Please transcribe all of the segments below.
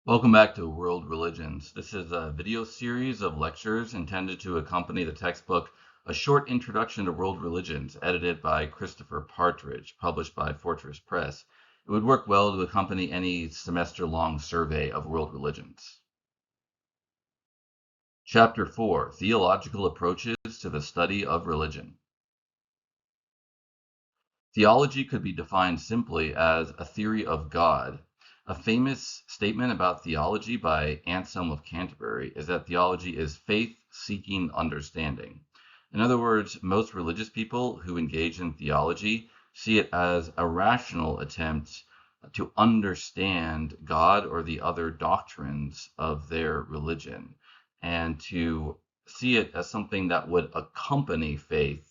Welcome back to World Religions. This is a video series of lectures intended to accompany the textbook A Short Introduction to World Religions, edited by Christopher Partridge, published by Fortress Press. It would work well to accompany any semester-long survey of world religions. Chapter 4, Theological Approaches to the Study of Religion. Theology could be defined simply as a theory of God. A famous statement about theology by Anselm of Canterbury is that theology is faith-seeking understanding. In other words, most religious people who engage in theology see it as a rational attempt to understand God or the other doctrines of their religion, and to see it as something that would accompany faith,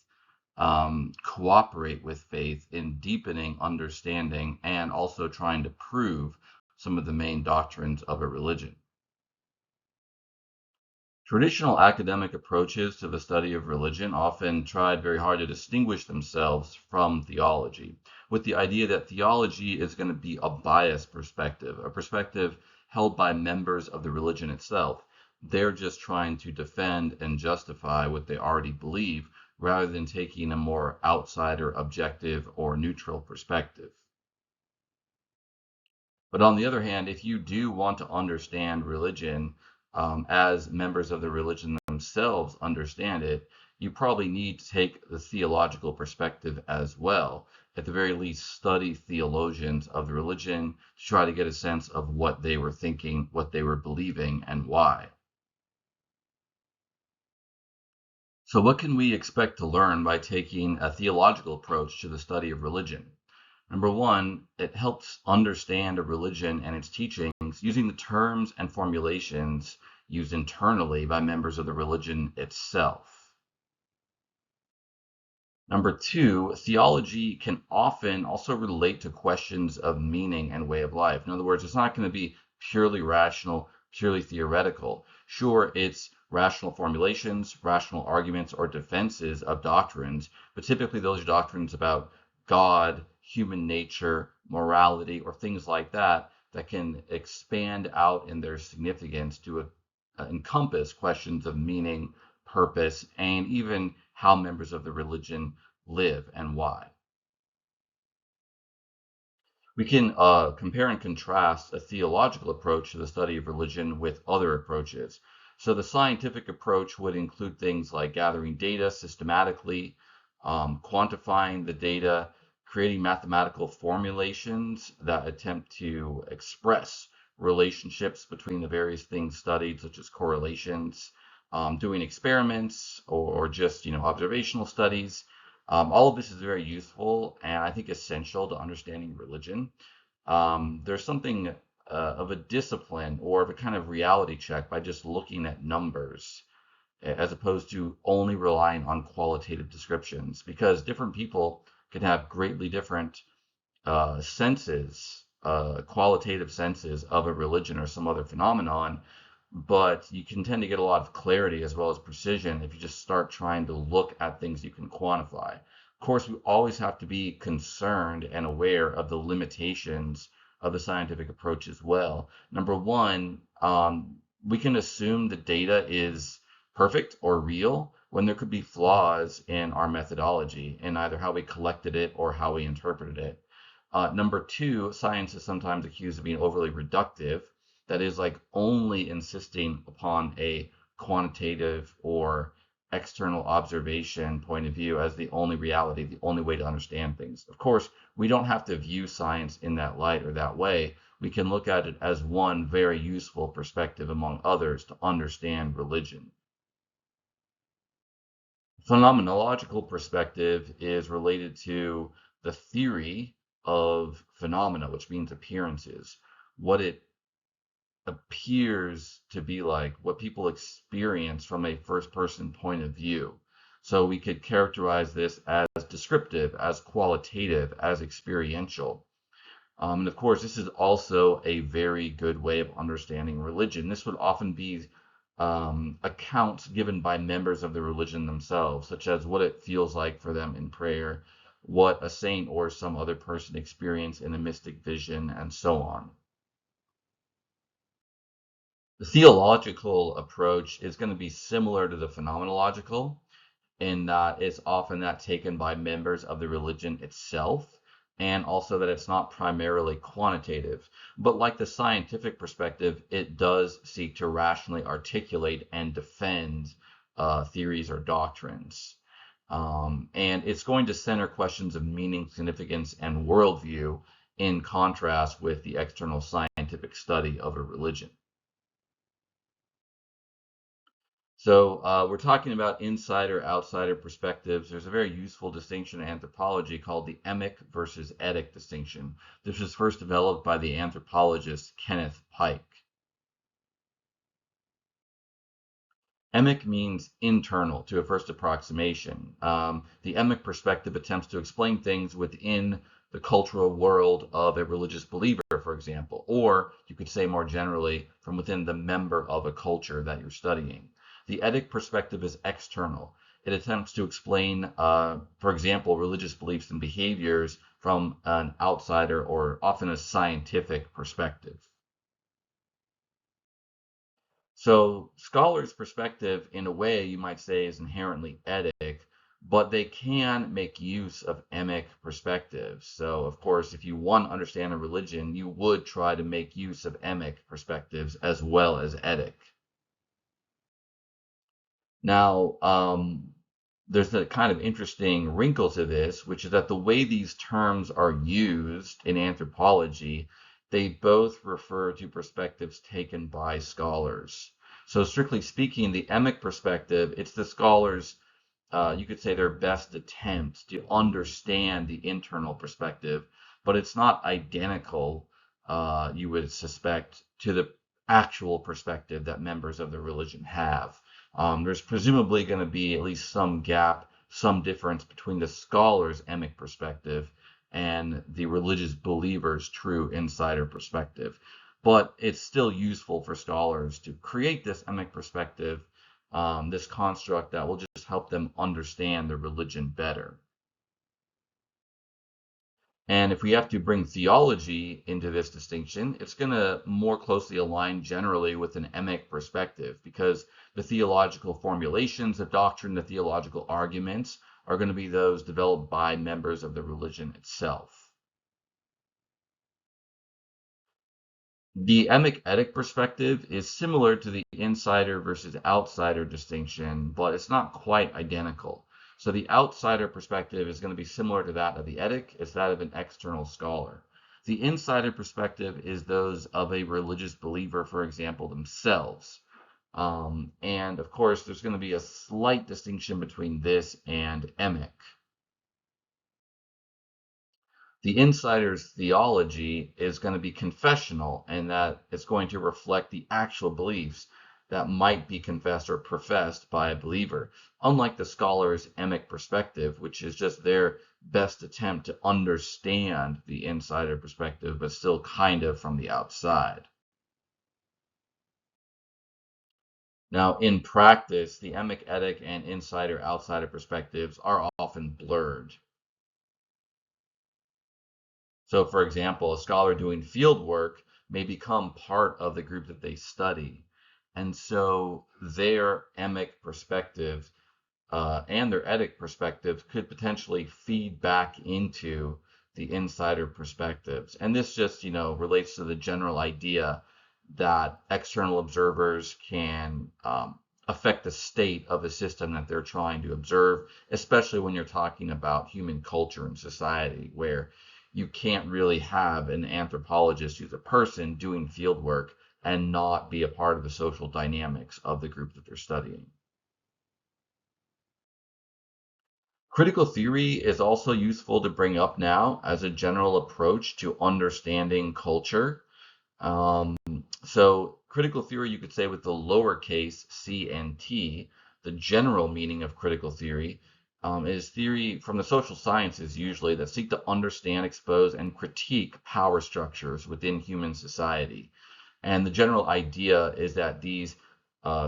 cooperate with faith in deepening understanding and also trying to prove some of the main doctrines of a religion. Traditional academic approaches to the study of religion often tried very hard to distinguish themselves from theology, with the idea that theology is going to be a biased perspective, a perspective held by members of the religion itself. They're just trying to defend and justify what they already believe, rather than taking a more outsider, objective, or neutral perspective. But on the other hand, if you do want to understand religion as members of the religion themselves understand it, you probably need to take the theological perspective as well. At the very least, study theologians of the religion to try to get a sense of what they were thinking, what they were believing, and why. So, what can we expect to learn by taking a theological approach to the study of religion? Number one, it helps understand a religion and its teachings using the terms and formulations used internally by members of the religion itself. Number two, theology can often also relate to questions of meaning and way of life. In other words, it's not going to be purely rational, purely theoretical. Sure, it's rational formulations, rational arguments, or defenses of doctrines, but typically those are doctrines about God, human nature, morality, or things like that that can expand out in their significance to encompass questions of meaning, purpose, and even how members of the religion live and why. We can compare and contrast a theological approach to the study of religion with other approaches. So the scientific approach would include things like gathering data systematically, quantifying the data, creating mathematical formulations that attempt to express relationships between the various things studied, such as correlations, doing experiments, or just observational studies. All of this is very useful and I think essential to understanding religion. There's something of a discipline or of a kind of reality check by just looking at numbers, as opposed to only relying on qualitative descriptions, because different people can have greatly different senses, qualitative senses of a religion or some other phenomenon, but you can tend to get a lot of clarity as well as precision if you just start trying to look at things you can quantify. Of course, we always have to be concerned and aware of the limitations of the scientific approach as well. Number one, we can assume the data is perfect or real when there could be flaws in our methodology in either how we collected it or how we interpreted it. Number two, science is sometimes accused of being overly reductive. That is, like, only insisting upon a quantitative or external observation point of view as the only reality, the only way to understand things. Of course, we don't have to view science in that light or that way. We can look at it as one very useful perspective among others to understand religion. Phenomenological perspective is related to the theory of phenomena, which means appearances, what it appears to be like, what people experience from a first person point of view. So we could characterize this as descriptive, as qualitative, as experiential. And of course, this is also a very good way of understanding religion. This would often be accounts given by members of the religion themselves, such as what it feels like for them in prayer, what a saint or some other person experienced in a mystic vision, and so on. The theological approach is going to be similar to the phenomenological in that it's often not taken by members of the religion itself, and also that it's not primarily quantitative. But like the scientific perspective, it does seek to rationally articulate and defend theories or doctrines. And it's going to center questions of meaning, significance, and worldview in contrast with the external scientific study of a religion. So we're talking about insider, outsider perspectives. There's a very useful distinction in anthropology called the emic versus etic distinction. This was first developed by the anthropologist Kenneth Pike. Emic means internal to a first approximation. The emic perspective attempts to explain things within the cultural world of a religious believer, for example, or you could say more generally, from within the member of a culture that you're studying. The etic perspective is external. It attempts to explain, for example, religious beliefs and behaviors from an outsider or often a scientific perspective. So scholars' perspective, in a way, you might say, is inherently etic, but they can make use of emic perspectives. So, of course, if you want to understand a religion, you would try to make use of emic perspectives as well as etic. Now, there's a kind of interesting wrinkle to this, which is that the way these terms are used in anthropology, they both refer to perspectives taken by scholars. So strictly speaking, the emic perspective, it's the scholars, you could say their best attempts to understand the internal perspective, but it's not identical, you would suspect, to the actual perspective that members of the religion have. There's presumably going to be at least some gap, some difference between the scholar's emic perspective and the religious believer's true insider perspective. But it's still useful for scholars to create this emic perspective, this construct that will just help them understand the religion better. And if we have to bring theology into this distinction, it's going to more closely align generally with an emic perspective because the theological formulations of doctrine, the theological arguments, are going to be those developed by members of the religion itself. The emic etic perspective is similar to the insider versus outsider distinction, but it's not quite identical. So the outsider perspective is going to be similar to that of the etic. It's that of an external scholar. The insider perspective is those of a religious believer, for example, themselves. And of course, there's going to be a slight distinction between this and emic. The insider's theology is going to be confessional and that it's going to reflect the actual beliefs that might be confessed or professed by a believer, unlike the scholar's emic perspective, which is just their best attempt to understand the insider perspective, but still kind of from the outside. Now, in practice, the emic etic and insider outsider perspectives are often blurred. So, for example, a scholar doing field work may become part of the group that they study. And so their emic perspective and their etic perspectives could potentially feed back into the insider perspectives. And this just, relates to the general idea that external observers can affect the state of a system that they're trying to observe, especially when you're talking about human culture and society, where you can't really have an anthropologist who's a person doing field work and not be a part of the social dynamics of the group that they're studying. Critical theory is also useful to bring up now as a general approach to understanding culture. Um, so critical theory, you could say with the lowercase c and t, the general meaning of critical theory is theory from the social sciences usually that seek to understand, expose, and critique power structures within human society. And the general idea is that these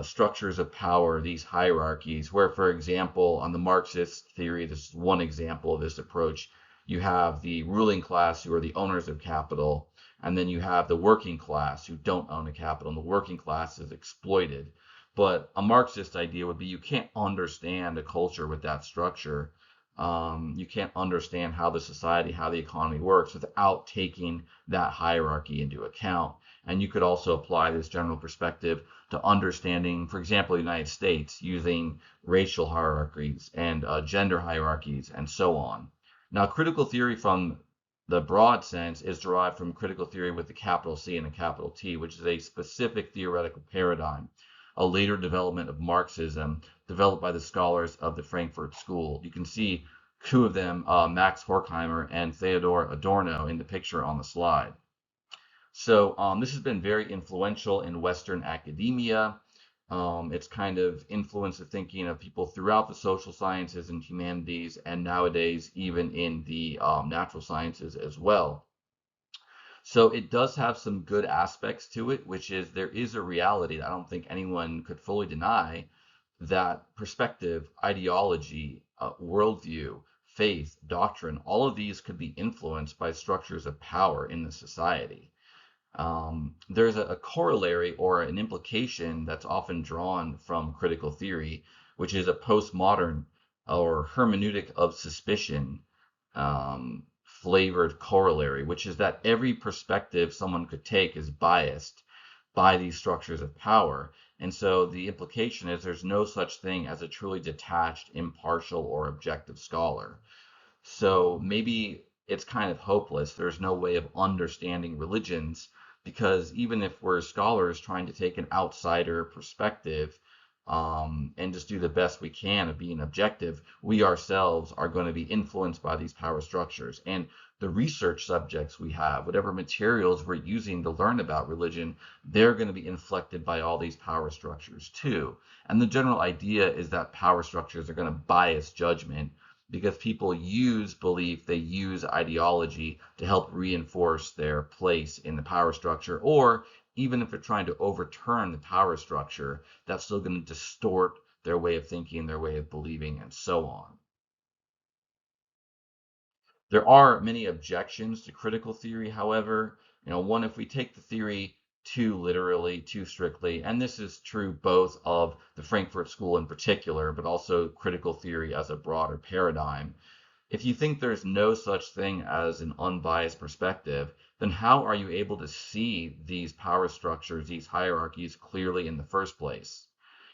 structures of power, these hierarchies, where, for example, on the Marxist theory, this is one example of this approach, you have the ruling class who are the owners of capital, And then you have the working class who don't own a capital, and the working class is exploited. But a Marxist idea would be you can't understand a culture with that structure. You can't understand how the society, how the economy works without taking that hierarchy into account. And you could also apply this general perspective to understanding, for example, the United States using racial hierarchies and gender hierarchies and so on. Now, critical theory from the broad sense is derived from critical theory with a capital C and a capital T, which is a specific theoretical paradigm, a later development of Marxism developed by the scholars of the Frankfurt School. You can see two of them, Max Horkheimer and Theodor Adorno, in the picture on the slide. So this has been very influential in Western academia. It's kind of influenced the thinking of people throughout the social sciences and humanities, and nowadays even in the natural sciences as well. So it does have some good aspects to it, which is there is a reality that I don't think anyone could fully deny, that perspective, ideology, worldview, faith, doctrine, all of these could be influenced by structures of power in the society. There's a corollary or an implication that's often drawn from critical theory, which is a postmodern or hermeneutic of suspicion flavored corollary, which is that every perspective someone could take is biased by these structures of power. And so the implication is there's no such thing as a truly detached, impartial, or objective scholar. So maybe it's kind of hopeless. There's no way of understanding religions because even if we're scholars trying to take an outsider perspective and just do the best we can of being objective, we ourselves are going to be influenced by these power structures. And the research subjects we have, whatever materials we're using to learn about religion, they're going to be inflected by all these power structures too. And the general idea is that power structures are going to bias judgment because people use belief, they use ideology to help reinforce their place in the power structure, or even if they're trying to overturn the power structure, that's still going to distort their way of thinking, their way of believing, and so on. There are many objections to critical theory, however. One, if we take the theory too literally, too strictly, and this is true both of the Frankfurt School in particular, but also critical theory as a broader paradigm. If you think there's no such thing as an unbiased perspective, then how are you able to see these power structures, these hierarchies clearly in the first place?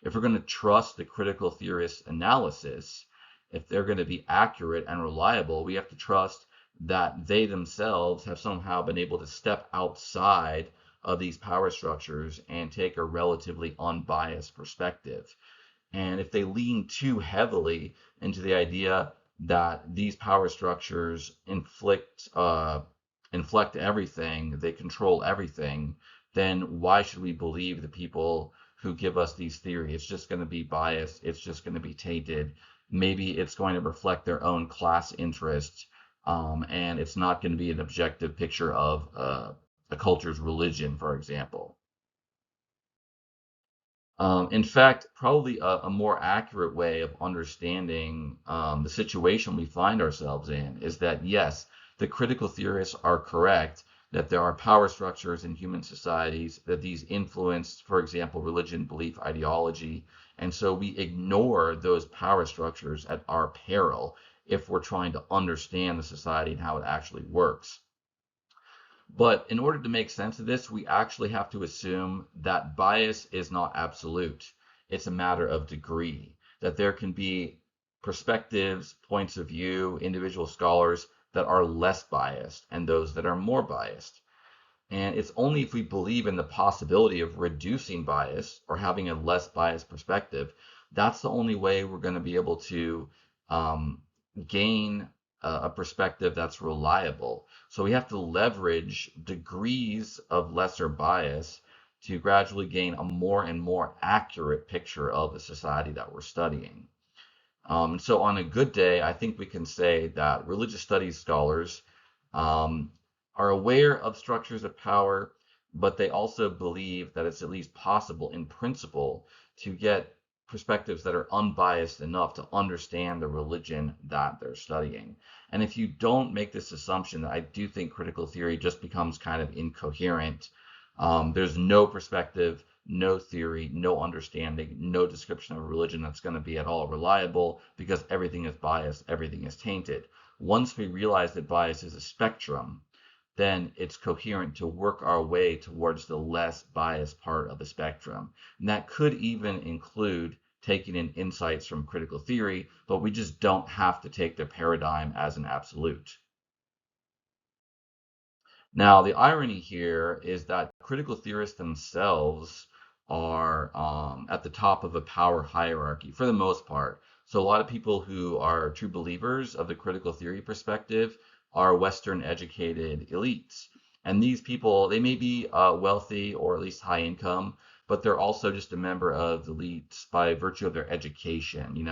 If we're going to trust the critical theorist's analysis, if they're going to be accurate and reliable, we have to trust that they themselves have somehow been able to step outside of these power structures and take a relatively unbiased perspective. And if they lean too heavily into the idea that these power structures inflect everything, they control everything, then why should we believe the people who give us these theories? It's just going to be biased. It's just going to be tainted. Maybe it's going to reflect their own class interests, and it's not going to be an objective picture of a culture's religion, for example. In fact, probably a more accurate way of understanding the situation we find ourselves in is that, yes, the critical theorists are correct that there are power structures in human societies, that these influence, for example, religion, belief, ideology, and so we ignore those power structures at our peril if we're trying to understand the society and how it actually works. But in order to make sense of this, we actually have to assume that bias is not absolute. It's a matter of degree, that there can be perspectives, points of view, individual scholars that are less biased and those that are more biased. And it's only if we believe in the possibility of reducing bias or having a less biased perspective, that's the only way we're going to be able to gain a perspective that's reliable. So we have to leverage degrees of lesser bias to gradually gain a more and more accurate picture of the society that we're studying. So on a good day, I think we can say that religious studies scholars are aware of structures of power, but they also believe that it's at least possible in principle to get perspectives that are unbiased enough to understand the religion that they're studying. And if you don't make this assumption, I do think critical theory just becomes kind of incoherent. There's no perspective, no theory, no understanding, no description of religion that's going to be at all reliable because everything is biased, everything is tainted. Once we realize that bias is a spectrum, then it's coherent to work our way towards the less biased part of the spectrum. And that could even include taking in insights from critical theory, but we just don't have to take their paradigm as an absolute. Now, the irony here is that critical theorists themselves are at the top of a power hierarchy for the most part. So, a lot of people who are true believers of the critical theory perspective are Western educated elites. And these people, they may be wealthy or at least high income, but they're also just a member of the elites by virtue of their education,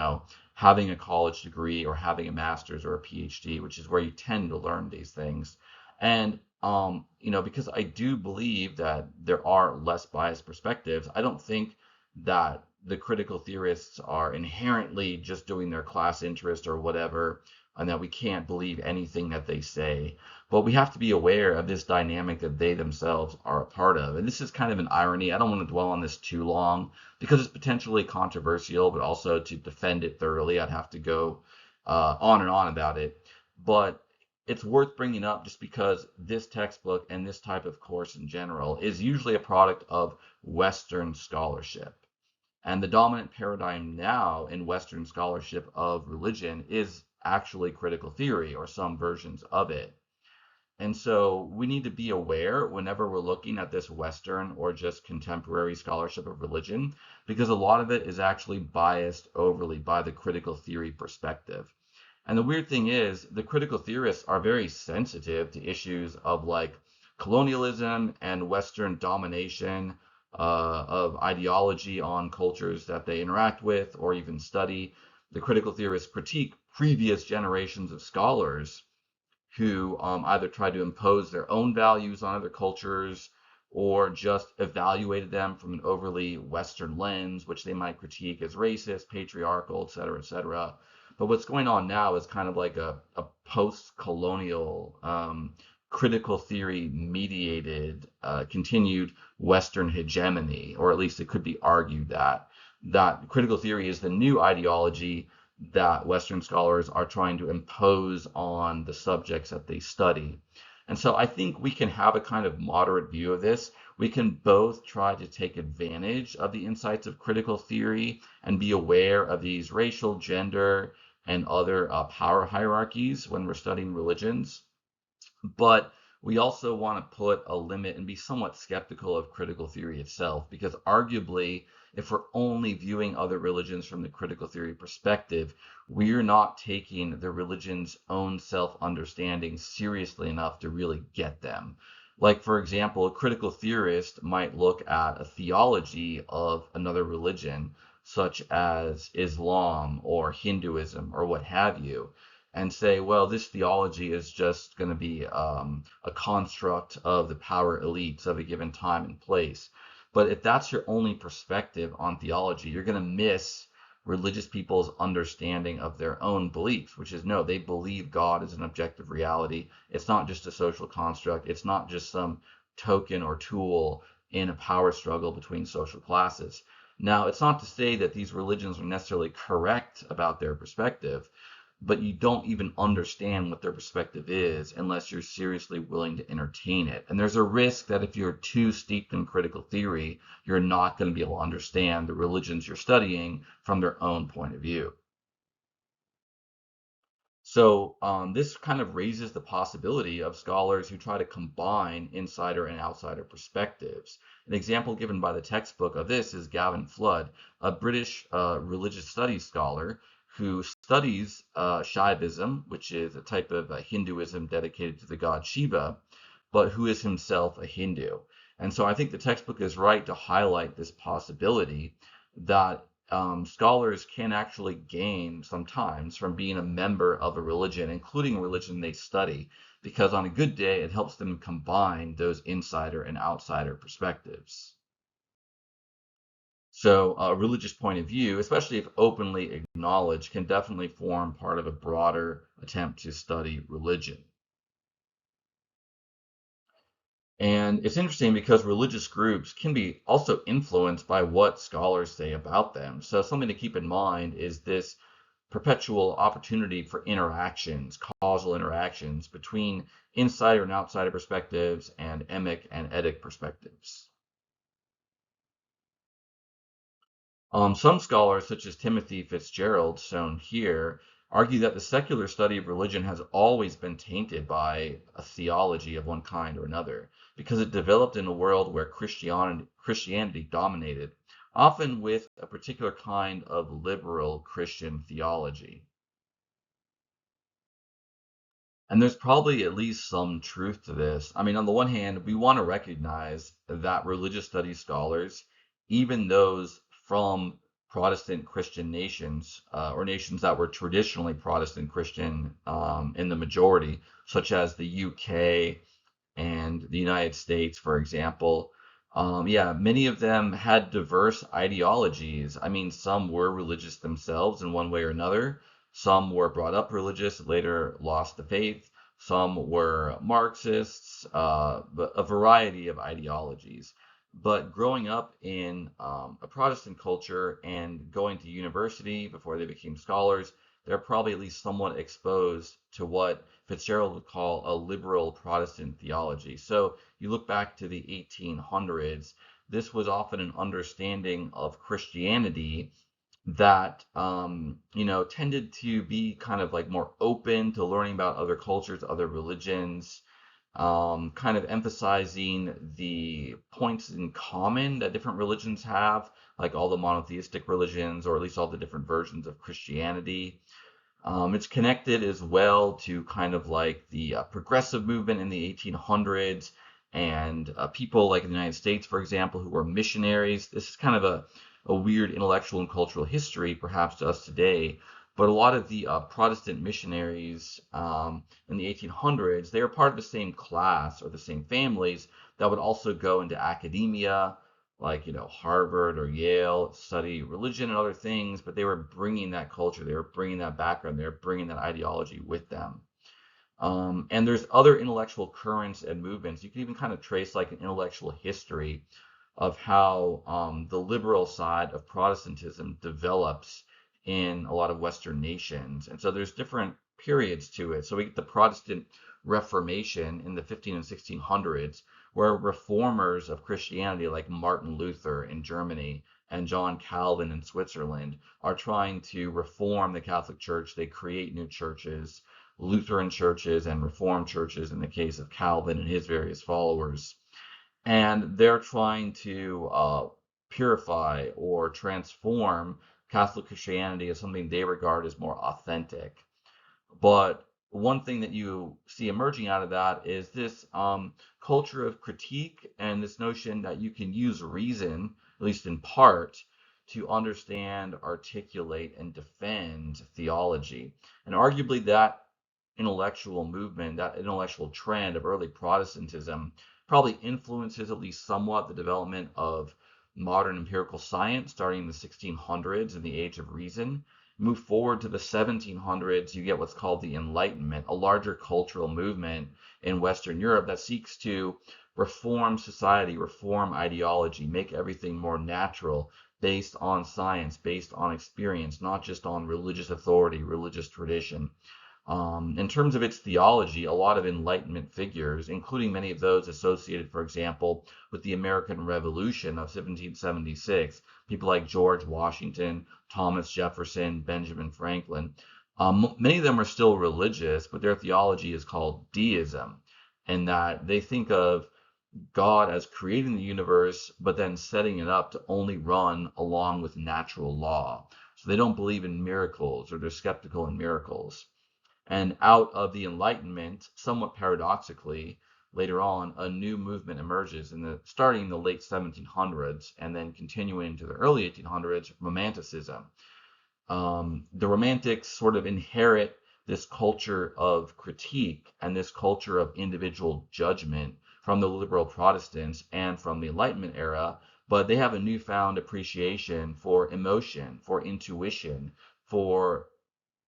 having a college degree or having a master's or a PhD, which is where you tend to learn these things. And because I do believe that there are less biased perspectives, I don't think that the critical theorists are inherently just doing their class interest or whatever, and that we can't believe anything that they say. But we have to be aware of this dynamic that they themselves are a part of. And this is kind of an irony. I don't want to dwell on this too long because it's potentially controversial, but also to defend it thoroughly, I'd have to go on and on about it. But it's worth bringing up just because this textbook and this type of course in general is usually a product of Western scholarship. And the dominant paradigm now in Western scholarship of religion is actually critical theory or some versions of it. And so we need to be aware whenever we're looking at this Western or just contemporary scholarship of religion, because a lot of it is actually biased overly by the critical theory perspective. And the weird thing is, the critical theorists are very sensitive to issues of like colonialism and Western domination of ideology on cultures that they interact with or even study. The critical theorists critique previous generations of scholars who either tried to impose their own values on other cultures or just evaluated them from an overly Western lens, which they might critique as racist, patriarchal, et cetera, et cetera. But what's going on now is kind of like a post-colonial critical theory mediated continued Western hegemony, or at least it could be argued that critical theory is the new ideology that Western scholars are trying to impose on the subjects that they study. And so I think we can have a kind of moderate view of this. We can both try to take advantage of the insights of critical theory and be aware of these racial, gender, and other power hierarchies when we're studying religions. But we also want to put a limit and be somewhat skeptical of critical theory itself, because arguably, if we're only viewing other religions from the critical theory perspective, we're not taking the religion's own self-understanding seriously enough to really get them. Like, for example, a critical theorist might look at a theology of another religion, such as Islam or Hinduism or what have you, and say, well, this theology is just going to be a construct of the power elites of a given time and place. But if that's your only perspective on theology, you're going to miss religious people's understanding of their own beliefs, which is no, they believe God is an objective reality. It's not just a social construct. It's not just some token or tool in a power struggle between social classes. Now, it's not to say that these religions are necessarily correct about their perspective, but you don't even understand what their perspective is unless you're seriously willing to entertain it. And there's a risk that if you're too steeped in critical theory, you're not going to be able to understand the religions you're studying from their own point of view. So this kind of raises the possibility of scholars who try to combine insider and outsider perspectives. An example given by the textbook of this is Gavin Flood, a British religious studies scholar who studies Shaivism, which is a type of Hinduism dedicated to the god Shiva, but who is himself a Hindu. And so I think the textbook is right to highlight this possibility that scholars can actually gain sometimes from being a member of a religion, including a religion they study, because on a good day, it helps them combine those insider and outsider perspectives. So a religious point of view, especially if openly acknowledged, can definitely form part of a broader attempt to study religion. And it's interesting because religious groups can be also influenced by what scholars say about them. So something to keep in mind is this perpetual opportunity for interactions, causal interactions between insider and outsider perspectives and emic and etic perspectives. Some scholars, such as Timothy Fitzgerald, shown here, argue that the secular study of religion has always been tainted by a theology of one kind or another, because it developed in a world where Christianity dominated, often with a particular kind of liberal Christian theology. And there's probably at least some truth to this. I mean, on the one hand, we want to recognize that religious studies scholars, even those from Protestant Christian nations or nations that were traditionally Protestant Christian in the majority, such as the UK and the United States, for example, yeah, many of them had diverse ideologies. I mean, some were religious themselves in one way or another. Some were brought up religious, later lost the faith. Some were Marxists, but a variety of ideologies. But growing up in a Protestant culture and going to university before they became scholars, they're probably at least somewhat exposed to what Fitzgerald would call a liberal Protestant theology. So you look back to the 1800s, this was often an understanding of Christianity that tended to be kind of like more open to learning about other cultures, other religions, kind of emphasizing the points in common that different religions have, like all the monotheistic religions, or at least all the different versions of Christianity. It's connected as well to kind of like the progressive movement in the 1800s and people like in the United States, for example, who were missionaries. This is kind of a weird intellectual and cultural history, perhaps to us today. But a lot of the Protestant missionaries in the 1800s, they were part of the same class or the same families that would also go into academia, like Harvard or Yale, study religion and other things, but they were bringing that culture, they were bringing that background, they were bringing that ideology with them. And there's other intellectual currents and movements. You can even kind of trace like an intellectual history of how the liberal side of Protestantism develops in a lot of Western nations. And so there's different periods to it. So we get the Protestant Reformation in the 15 and 1600s, where reformers of Christianity like Martin Luther in Germany and John Calvin in Switzerland are trying to reform the Catholic Church. They create new churches, Lutheran churches and Reformed churches in the case of Calvin and his various followers. And they're trying to purify or transform Catholic Christianity as something they regard as more authentic. But one thing that you see emerging out of that is this culture of critique and this notion that you can use reason, at least in part, to understand, articulate, and defend theology. And arguably that intellectual movement, that intellectual trend of early Protestantism probably influences at least somewhat the development of modern empirical science starting in the 1600s in the Age of Reason. Move forward to the 1700s, you get what's called the Enlightenment, a larger cultural movement in Western Europe that seeks to reform society, reform ideology, make everything more natural, based on science, based on experience, not just on religious authority, religious tradition. In terms of its theology, a lot of Enlightenment figures, including many of those associated, for example, with the American Revolution of 1776, people like George Washington, Thomas Jefferson, Benjamin Franklin, many of them are still religious, but their theology is called deism, in that they think of God as creating the universe, but then setting it up to only run along with natural law. So they don't believe in miracles, or they're skeptical in miracles. And out of the Enlightenment, somewhat paradoxically, later on, a new movement emerges starting in the late 1700s and then continuing into the early 1800s, Romanticism. The Romantics sort of inherit this culture of critique and this culture of individual judgment from the liberal Protestants and from the Enlightenment era, but they have a newfound appreciation for emotion, for intuition, for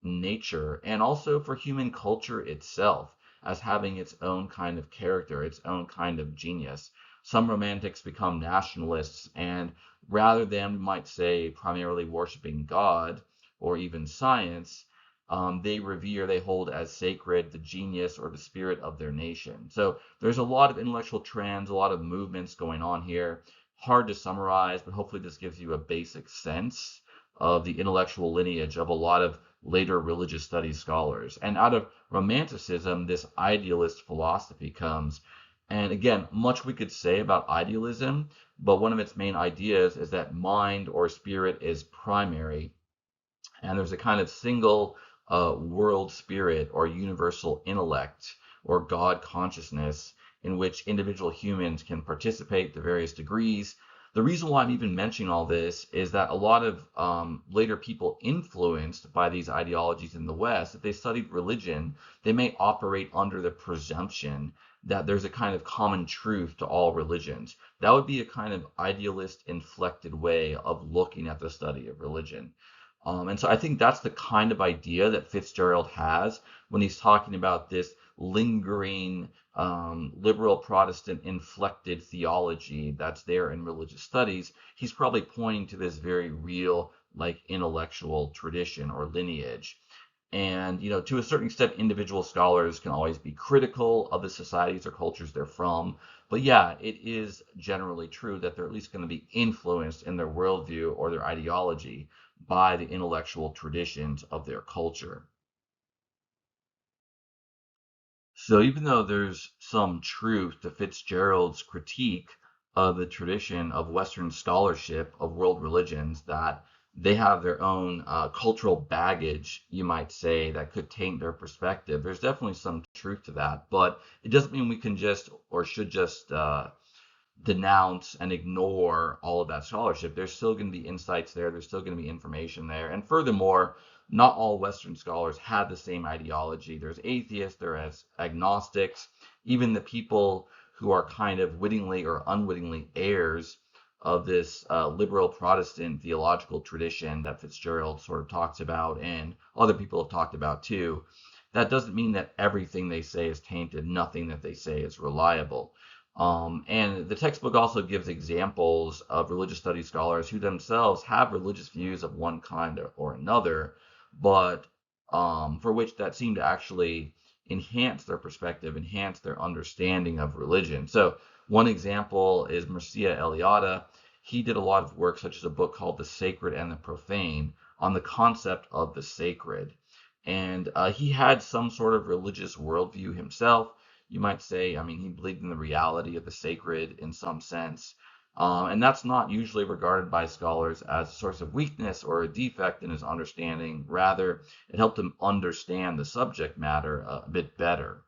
nature, and also for human culture itself as having its own kind of character, its own kind of genius. Some romantics become nationalists, and rather than, we might say, primarily worshiping God or even science, they revere, they hold as sacred the genius or the spirit of their nation. So there's a lot of intellectual trends, a lot of movements going on here. Hard to summarize, but hopefully this gives you a basic sense of the intellectual lineage of a lot of later religious studies scholars. And out of Romanticism, this idealist philosophy comes. And again, much we could say about idealism, but one of its main ideas is that mind or spirit is primary, and there's a kind of single world spirit or universal intellect or God consciousness in which individual humans can participate to various degrees. The reason why I'm even mentioning all this is that a lot of later people influenced by these ideologies in the West, if they studied religion, they may operate under the presumption that there's a kind of common truth to all religions. That would be a kind of idealist inflected way of looking at the study of religion. And so I think that's the kind of idea that Fitzgerald has when he's talking about this lingering liberal Protestant inflected theology that's there in religious studies. He's probably pointing to this very real, like, intellectual tradition or lineage. And, to a certain extent, individual scholars can always be critical of the societies or cultures they're from. But yeah, it is generally true that they're at least going to be influenced in their worldview or their ideology by the intellectual traditions of their culture. So even though there's some truth to Fitzgerald's critique of the tradition of Western scholarship of world religions, that they have their own cultural baggage, you might say, that could taint their perspective, there's definitely some truth to that. But it doesn't mean we can just or should just denounce and ignore all of that scholarship. There's still going to be insights there. There's still going to be information there. And furthermore, not all Western scholars have the same ideology. There's atheists, there's agnostics, even the people who are kind of wittingly or unwittingly heirs of this liberal Protestant theological tradition that Fitzgerald sort of talks about and other people have talked about too. That doesn't mean that everything they say is tainted. Nothing that they say is reliable. And the textbook also gives examples of religious studies scholars who themselves have religious views of one kind or another, but for which that seem to actually enhance their perspective, enhance their understanding of religion. So one example is Mircea Eliade. He did a lot of work, such as a book called The Sacred and the Profane, on the concept of the sacred. And he had some sort of religious worldview himself. You might say, I mean, he believed in the reality of the sacred in some sense. And that's not usually regarded by scholars as a source of weakness or a defect in his understanding. Rather, it helped him understand the subject matter a bit better.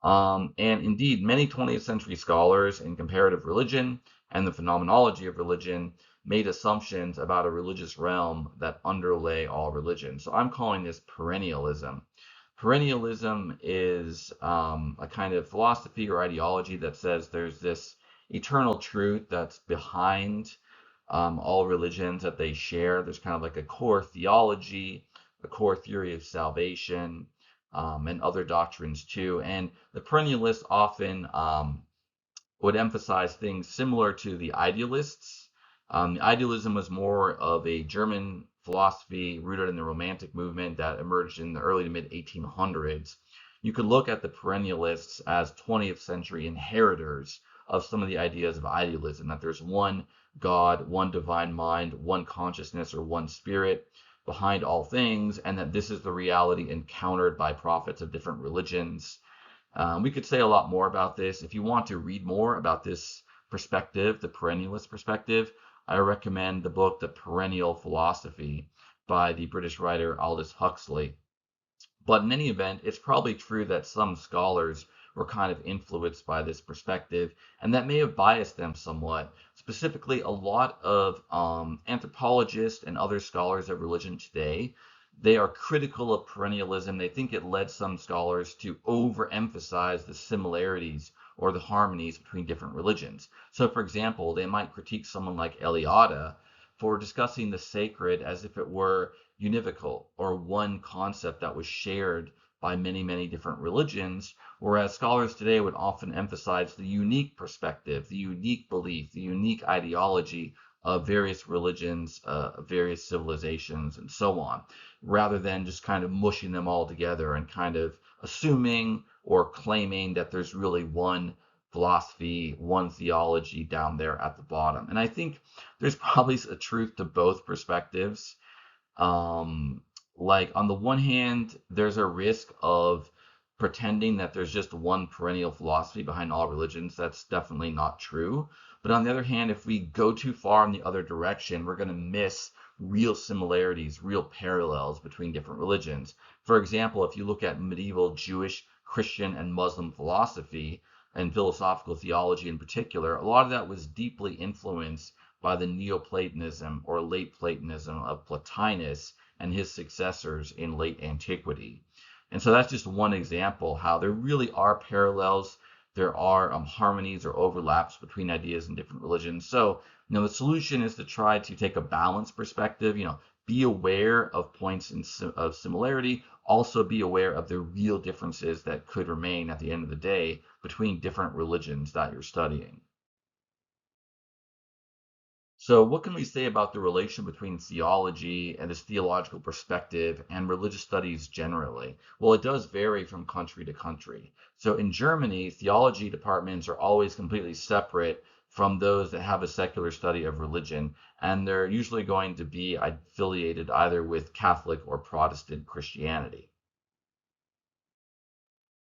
And indeed, many 20th century scholars in comparative religion and the phenomenology of religion made assumptions about a religious realm that underlay all religion. So I'm calling this perennialism. Perennialism is a kind of philosophy or ideology that says there's this eternal truth that's behind all religions that they share. There's kind of like a core theology, a core theory of salvation, and other doctrines too. And the perennialists often would emphasize things similar to the idealists. Idealism was more of a German philosophy rooted in the Romantic movement that emerged in the early to mid 1800s. You could look at the perennialists as 20th century inheritors of some of the ideas of idealism, that there's one God, one divine mind, one consciousness, or one spirit behind all things, and that this is the reality encountered by prophets of different religions. We could say a lot more about this. If you want to read more about this perspective, the perennialist perspective, I recommend the book The Perennial Philosophy by the British writer Aldous Huxley. But in any event, it's probably true that some scholars were kind of influenced by this perspective, and that may have biased them somewhat. Specifically, a lot of anthropologists and other scholars of religion today, they are critical of perennialism. They think it led some scholars to overemphasize the similarities or the harmonies between different religions. So, for example, they might critique someone like Eliade for discussing the sacred as if it were univocal or one concept that was shared by many, many different religions, whereas scholars today would often emphasize the unique perspective, the unique belief, the unique ideology of various religions, various civilizations, and so on, rather than just kind of mushing them all together and kind of assuming or claiming that there's really one philosophy, one theology down there at the bottom. And I think there's probably a truth to both perspectives. Um, like on the one hand, there's a risk of pretending that there's just one perennial philosophy behind all religions. That's definitely not true. But on the other hand, if we go too far in the other direction, we're going to miss real similarities, real parallels between different religions. For example, if you look at medieval Jewish, Christian, and Muslim philosophy, and philosophical theology in particular, a lot of that was deeply influenced by the Neoplatonism or late Platonism of Plotinus and his successors in late antiquity. And so that's just one example how there really are parallels, there are harmonies or overlaps between ideas in different religions. So, the solution is to try to take a balanced perspective, be aware of points of similarity, also be aware of the real differences that could remain at the end of the day between different religions that you're studying. So, what can we say about the relation between theology and this theological perspective and religious studies generally? Well, it does vary from country to country. So, in Germany, theology departments are always completely separate from those that have a secular study of religion, and they're usually going to be affiliated either with Catholic or Protestant Christianity.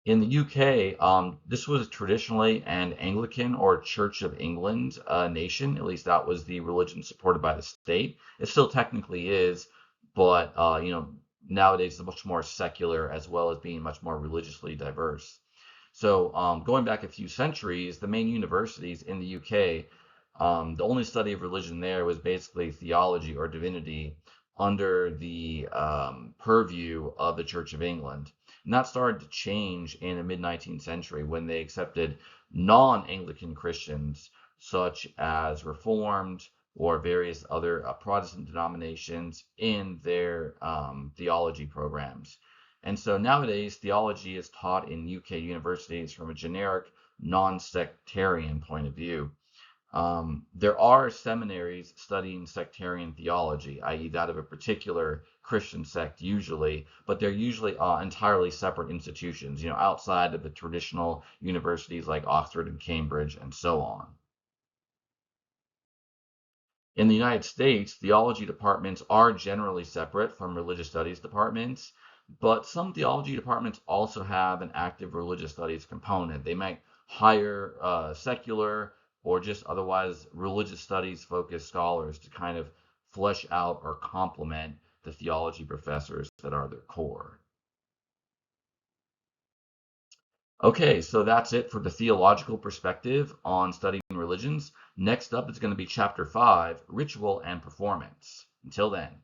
In the UK, this was traditionally an Anglican or Church of England nation. At least that was the religion supported by the state. It still technically is, but nowadays it's much more secular as well as being much more religiously diverse. So going back a few centuries, the main universities in the UK, the only study of religion there was basically theology or divinity under the purview of the Church of England. And that started to change in the mid 19th century when they accepted non Anglican Christians, such as Reformed or various other Protestant denominations, in their theology programs. And so nowadays, theology is taught in UK universities from a generic, non sectarian point of view. There are seminaries studying sectarian theology, i.e., that of a particular Christian sect usually, but they're usually entirely separate institutions, outside of the traditional universities like Oxford and Cambridge and so on. In the United States, theology departments are generally separate from religious studies departments, but some theology departments also have an active religious studies component. They might hire secular or just otherwise religious studies focused scholars to kind of flesh out or complement the theology professors that are their core. Okay, so that's it for the theological perspective on studying religions. Next up is going to be chapter 5, Ritual and Performance. Until then.